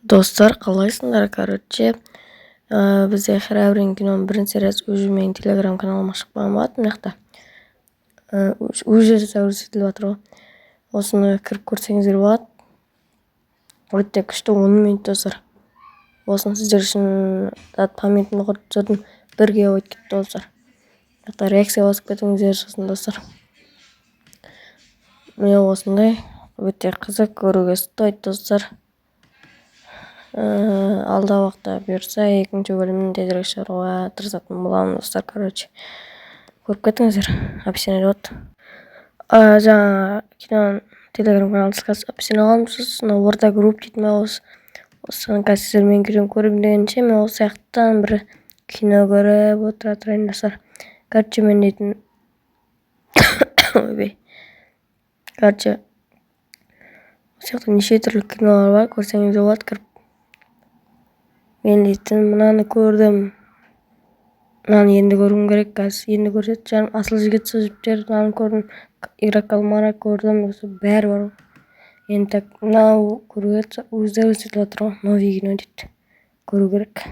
Достар, қалайсыңдар? Бізде Храбрин киноның бірінші сериясы уже менің телеграм каналыма шығып қалған болатын. Мына жақта уже көрсетіліп жатыр ғой. Осыны кіріп көрсеңіздер болады. Өте күшті 10 минут достар. Осыны сіздер үшін памятын құрып түсірдім. 1 гигабайт кетті достар. Мына жақта реакция басып кетіңіздер сосын достар. Міне осындай өте қызық, көруге стоит достар. Алда уақытта бұйырса екінші бөлімін тезірек шығаруға тырысатын боламын достар. Көріп кетіңіздер, описаниеде болады. Жаңа киноның телеграм каналын описание аламыз. Орда групп дейтін осыны қазір сіздермен көріп дегенше мен осы сияқтан бір кино көріп отыра тұрайын достар. Мен дейтін осы жақта неше түрлі кинолар бар, көрсеңіздер болады. Кіріп мен дейтін мынаны көрдім, мынаны енді көруім керек, қазір енді көрсетіп жаным. Асыл жігіт жіптер, мынаны көрдім, игра кальмара көрдім, бәрі бар. Енді мынау көруге өздері көрсетіп жатыр ғой, новый кино дейді, көру керек.